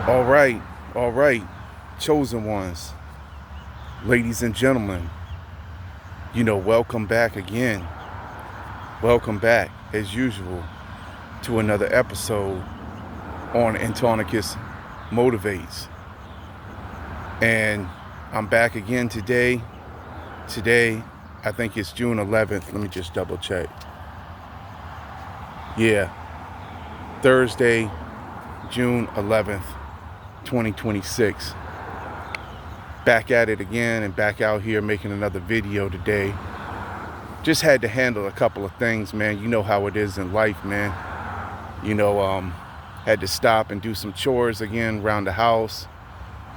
All right, chosen ones, ladies and gentlemen, welcome back again. Welcome back, as usual, to another episode on Antonicus Motivates. And I'm back again today. Today, I think it's June 11th. Let me just double check. Yeah, Thursday, June 11th. 2026. Back at it again and back out here making another video today. Just had to handle a couple of things, man. You know how it is in life, man. Had to stop and do some chores again around the house.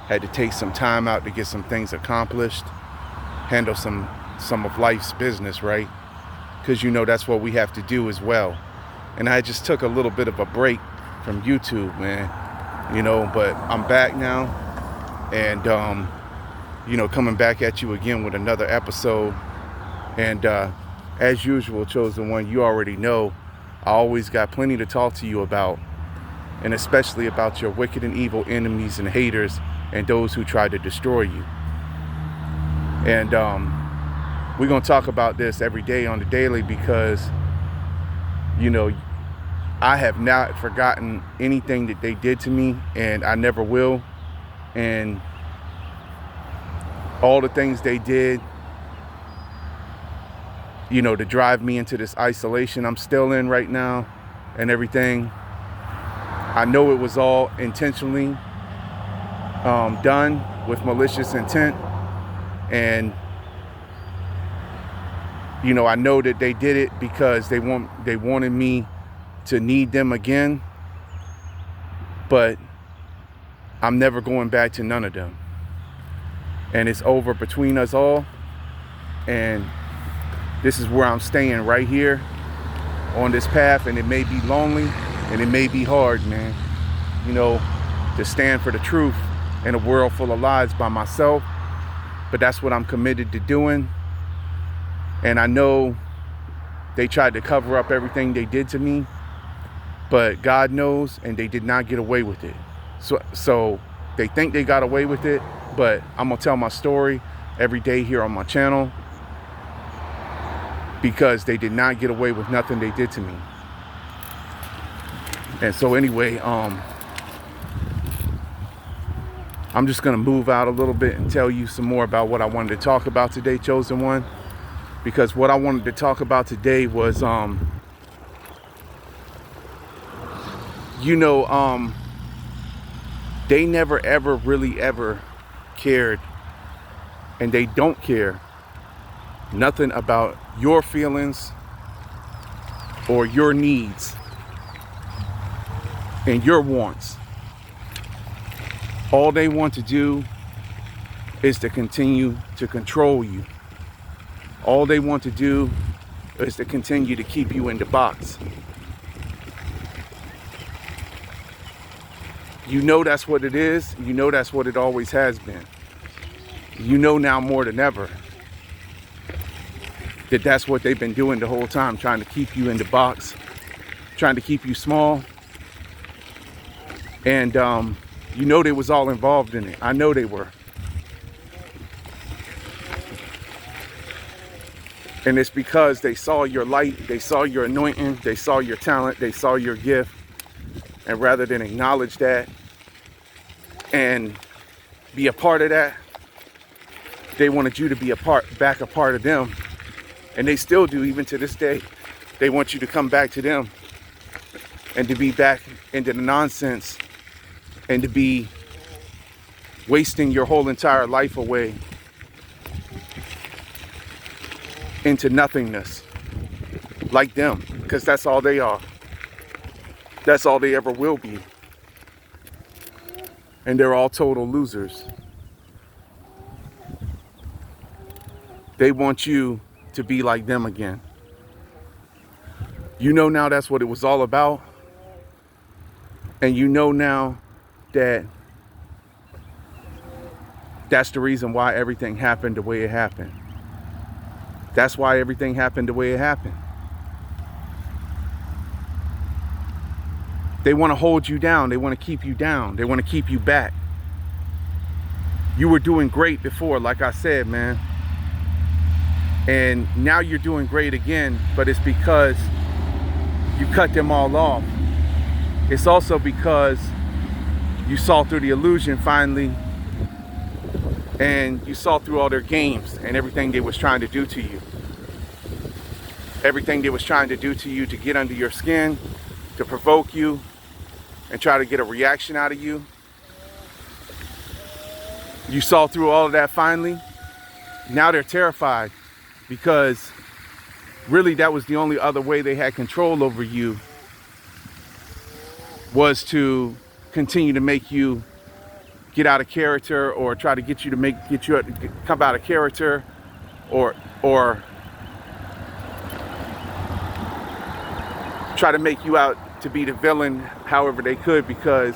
Had to take some time out to get some things accomplished. Handle some of life's business, right? Because that's what we have to do as well. And I just took a little bit of a break from YouTube, man. But I'm back now and, coming back at you again with another episode. And as usual, chosen one, you already know I always got plenty to talk to you about, and especially about your wicked and evil enemies and haters and those who try to destroy you. And we're going to talk about this every day on the daily because, I have not forgotten anything that they did to me, and I never will. And all the things they did, to drive me into this isolation I'm still in right now and everything. I know it was all intentionally done with malicious intent. And, I know that they did it because they wanted me to need them again, but I'm never going back to none of them. And it's over between us all, and this is where I'm staying, right here on this path. And it may be lonely and it may be hard, man, to stand for the truth in a world full of lies by myself, but that's what I'm committed to doing. And I know they tried to cover up everything they did to me, but God knows, and they did not get away with it. So they think they got away with it, but I'm going to tell my story every day here on my channel, because they did not get away with nothing they did to me. And so anyway, I'm just going to move out a little bit and tell you some more about what I wanted to talk about today, chosen one. Because what I wanted to talk about today was, they never ever really ever cared, and they don't care nothing about your feelings or your needs and your wants. All they want to do is to continue to control you. All they want to do is to continue to keep you in the box. That's what it is. That's what it always has been. Now more than ever that that's what they've been doing the whole time, trying to keep you in the box, trying to keep you small. And they was all involved in it. I know they were. And it's because they saw your light, they saw your anointing, they saw your talent, they saw your gift. And rather than acknowledge that and be a part of that, they wanted you to be a part of them. And they still do, even to this day. They want you to come back to them and to be back into the nonsense and to be wasting your whole entire life away into nothingness like them, because that's all they are. That's all they ever will be. And they're all total losers. They want you to be like them again. Now that's what it was all about. And now that that's the reason why everything happened the way it happened. That's why everything happened the way it happened. They want to hold you down. They want to keep you down. They want to keep you back. You were doing great before, like I said, man. And now you're doing great again, but it's because you cut them all off. It's also because you saw through the illusion finally, and you saw through all their games and everything they was trying to do to you. Everything they was trying to do to you to get under your skin, to provoke you, and try to get a reaction out of you. You saw through all of that finally. Now they're terrified because really that was the only other way they had control over you, was to continue to make you get out of character, or try to get you to come out of character, or try to make you out to be the villain however they could, because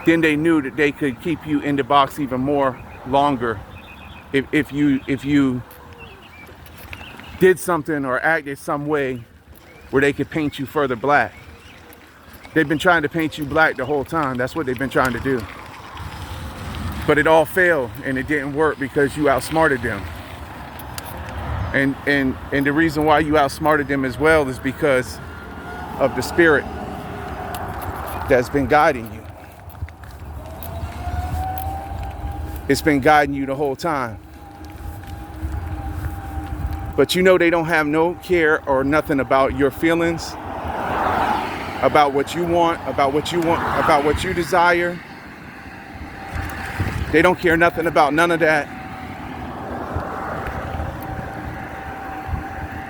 then they knew that they could keep you in the box even more longer if you did something or acted some way where they could paint you further black. They've been trying to paint you black the whole time. That's what they've been trying to do. But it all failed, and it didn't work because you outsmarted them. And the reason why you outsmarted them as well is because of the spirit that's been guiding you. It's been guiding you the whole time. But you know they don't have no care or nothing about your feelings, about what you want, about what you desire. They don't care nothing about none of that.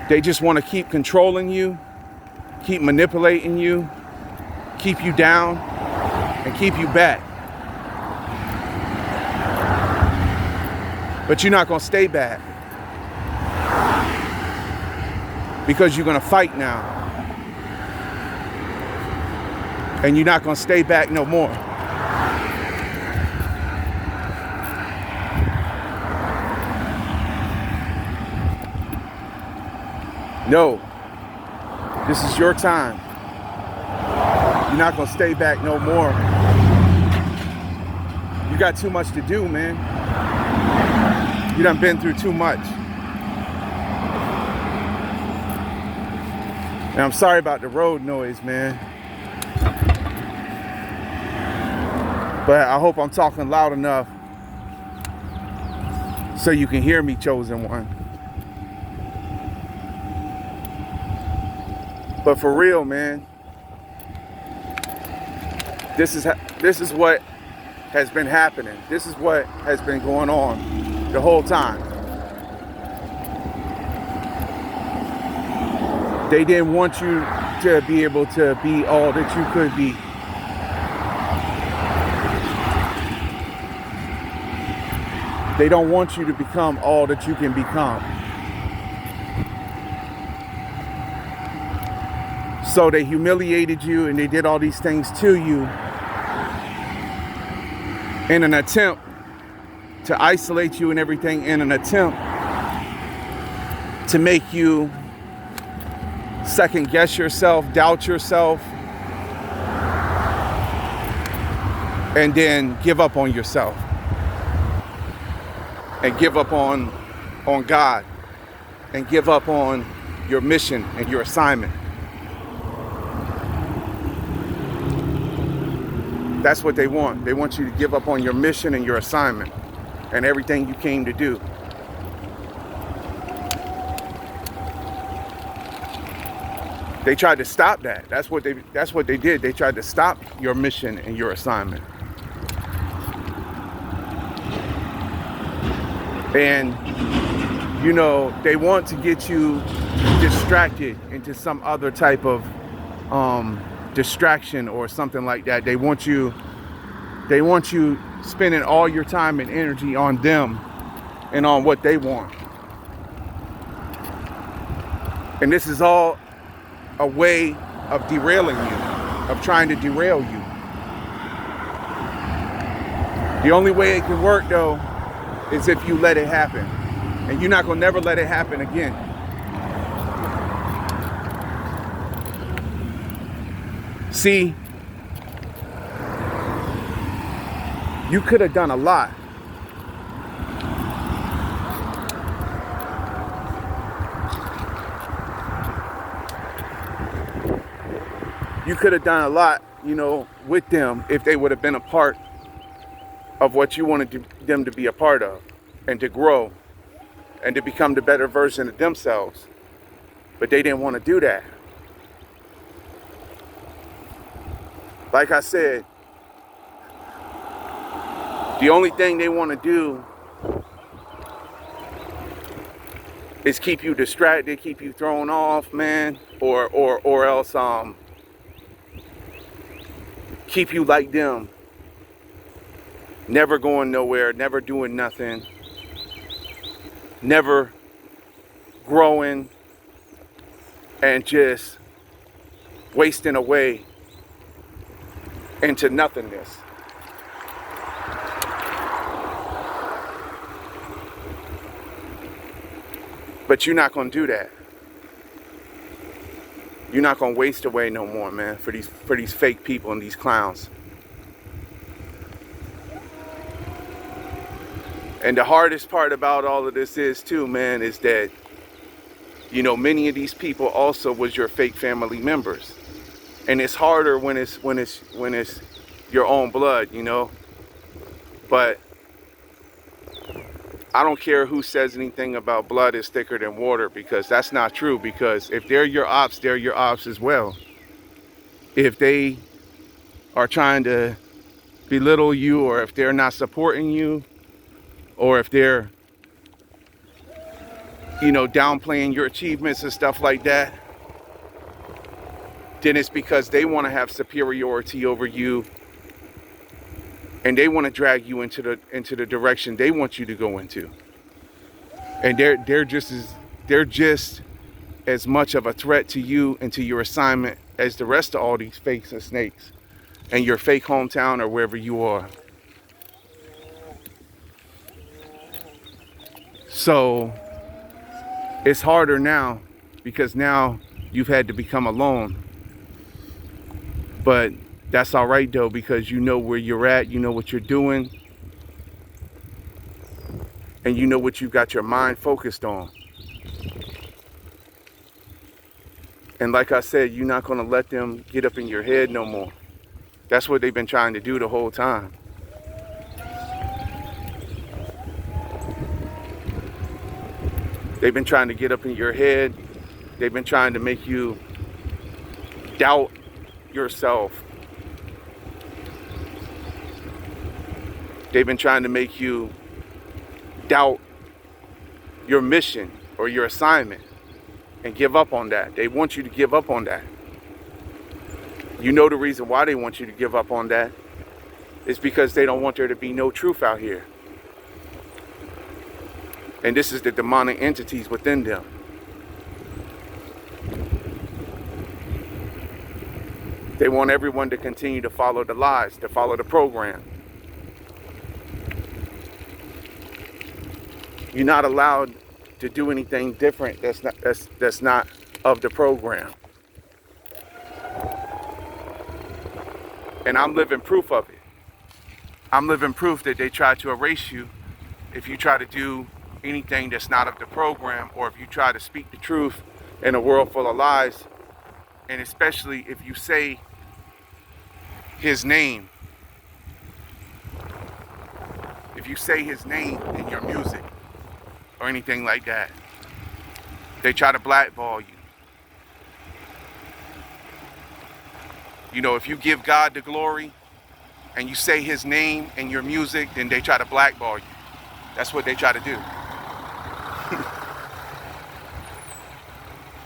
They just want to keep controlling you, keep manipulating you, keep you down, and keep you back. But you're not going to stay back, because you're going to fight now. And you're not going to stay back no more. No, this is your time. You're not going to stay back no more. You got too much to do, man. You done been through too much. And I'm sorry about the road noise, man. But I hope I'm talking loud enough so you can hear me, chosen one. But for real, man, this is what has been happening. This is what has been going on the whole time. They didn't want you to be able to be all that you could be. They don't want you to become all that you can become. So they humiliated you and they did all these things to you in an attempt to isolate you and everything, in an attempt to make you second guess yourself, doubt yourself, and then give up on yourself and give up on God and give up on your mission and your assignment. That's what they want. They want you to give up on your mission and your assignment and everything you came to do. They tried to stop that. That's what they did. They tried to stop your mission and your assignment. And you know, they want to get you distracted into some other type of distraction or something like that. They want you spending all your time and energy on them and on what they want. And this is all a way of derailing you, of trying to derail you. The only way it can work, though, is if you let it happen. And you're not gonna never let it happen again. See, you could have done a lot. You could have done a lot, you know, with them if they would have been a part of what you wanted them to be a part of, and to grow and to become the better version of themselves. But they didn't want to do that. Like I said, the only thing they want to do is keep you distracted, keep you thrown off, man, or else keep you like them, never going nowhere, never doing nothing, never growing, and just wasting away into nothingness. But you're not going to do that. You're not going to waste away no more, man, for these fake people and these clowns. And the hardest part about all of this is too, man, is that, you know, many of these people also was your fake family members. And it's harder when it's your own blood, you know. But I don't care who says anything about blood is thicker than water, because that's not true. Because if they're your ops, they're your ops as well. If they are trying to belittle you, or if they're not supporting you, or if they're, you know, downplaying your achievements and stuff like that, then it's because they want to have superiority over you, and they want to drag you into the direction they want you to go into. And they're just as much of a threat to you and to your assignment as the rest of all these fakes and snakes and your fake hometown or wherever you are. So it's harder now, because now you've had to become alone. But that's all right though, because you know where you're at, you know what you're doing, and you know what you've got your mind focused on. And like I said, you're not going to let them get up in your head no more. That's what they've been trying to do the whole time. They've been trying to get up in your head. They've been trying to make you doubt yourself. They've been trying to make you doubt your mission or your assignment and give up on that. They want you to give up on that. You know the reason why they want you to give up on that is because they don't want there to be no truth out here. And this is the demonic entities within them. They want everyone to continue to follow the lies, to follow the program. You're not allowed to do anything different that's not of the program. And I'm living proof of it. I'm living proof that they try to erase you if you try to do anything that's not of the program, or if you try to speak the truth in a world full of lies, and especially if you say his name. If you say his name in your music or anything like that, they try to blackball you. You know, if you give God the glory and you say his name in your music, then they try to blackball you. That's what they try to do.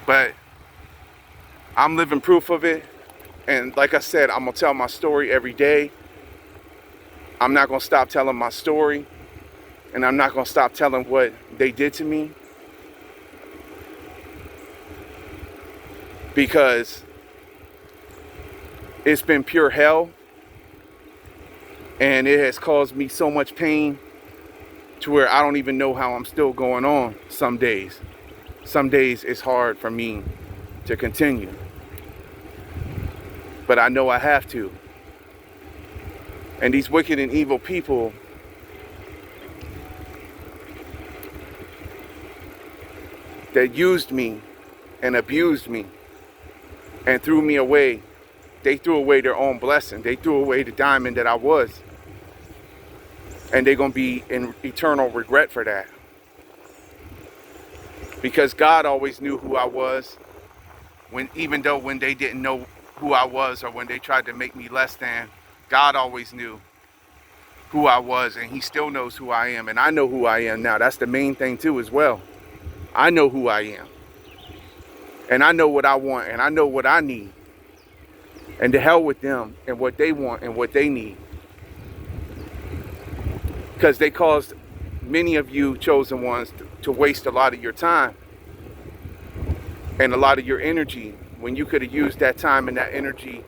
But I'm living proof of it. And like I said, I'm going to tell my story every day. I'm not going to stop telling my story. And I'm not going to stop telling what they did to me. Because it's been pure hell. And it has caused me so much pain to where I don't even know how I'm still going on some days. Some days it's hard for me to continue. but I know I have to. And these wicked and evil people, that used me and abused me and threw me away, they threw away their own blessing. They threw away the diamond that I was. And they're going to be in eternal regret for that. Because God always knew who I was, even though when they didn't know who I was, or when they tried to make me less than, God always knew who I was, and he still knows who I am, and I know who I am now. That's the main thing too as well. I know who I am, and I know what I want, and I know what I need. And to hell with them and what they want and what they need. Because they caused many of you chosen ones to waste a lot of your time and a lot of your energy, when you could have used that time and that energy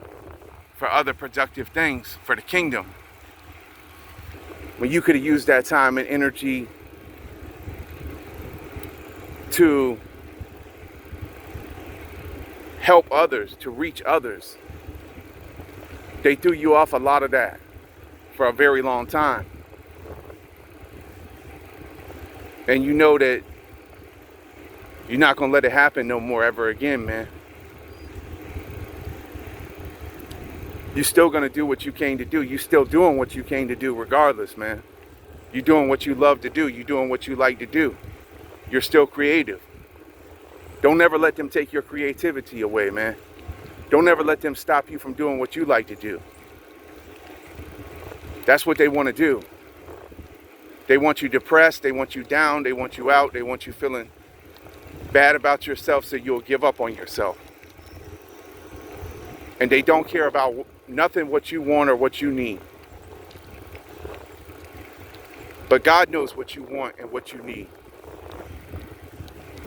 for other productive things for the kingdom. When you could have used that time and energy to help others, to reach others. They threw you off a lot of that for a very long time. And you know that you're not going to let it happen no more ever again, man. You're still going to do what you came to do. You're still doing what you came to do regardless, man. You're doing what you love to do. You're doing what you like to do. You're still creative. Don't ever let them take your creativity away, man. Don't ever let them stop you from doing what you like to do. That's what they want to do. They want you depressed. They want you down. They want you out. They want you feeling bad about yourself so you'll give up on yourself. And they don't care about nothing what you want or what you need. But God knows what you want and what you need.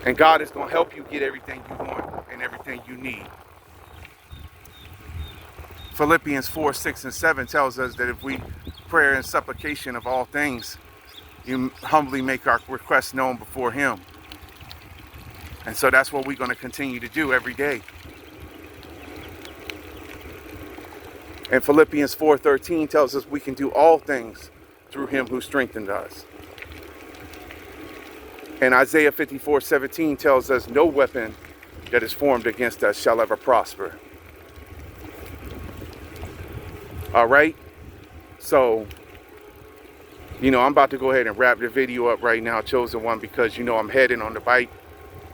And God is going to help you get everything you want and everything you need. Philippians 4, 6, and 7 tells us that if we pray and supplication of all things, you humbly make our requests known before him. And so that's what we're going to continue to do every day. And Philippians 4:13 tells us we can do all things through him who strengthened us. And Isaiah 54:17 tells us no weapon that is formed against us shall ever prosper. All right? So, I'm about to go ahead and wrap the video up right now, Chosen One, because, I'm heading on the bike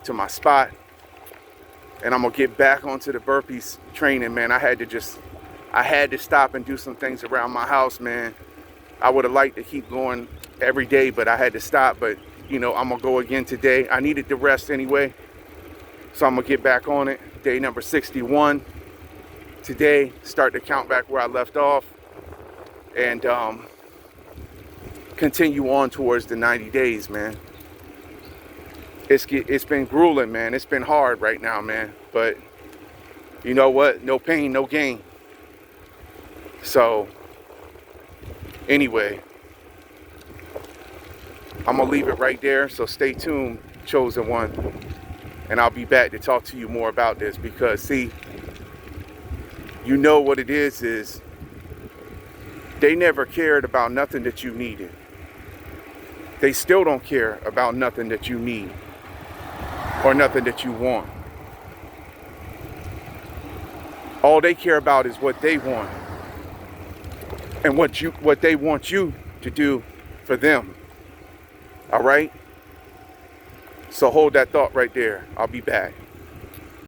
to my spot. And I'm going to get back onto the burpees training, man. I had to stop and do some things around my house, man. I would have liked to keep going every day, but I had to stop. But, I'm going to go again today. I needed the rest anyway. So I'm going to get back on it. Day number 61. Today, start to count back where I left off. And continue on towards the 90 days, man. It's been grueling, man. It's been hard right now, man. But you know what? No pain, no gain. So, anyway, I'm going to leave it right there. So stay tuned, Chosen One. And I'll be back to talk to you more about this. Because, see, what it is they never cared about nothing that you needed. They still don't care about nothing that you need or nothing that you want. All they care about is what they want and what they want you to do for them. All right? So hold that thought right there. I'll be back.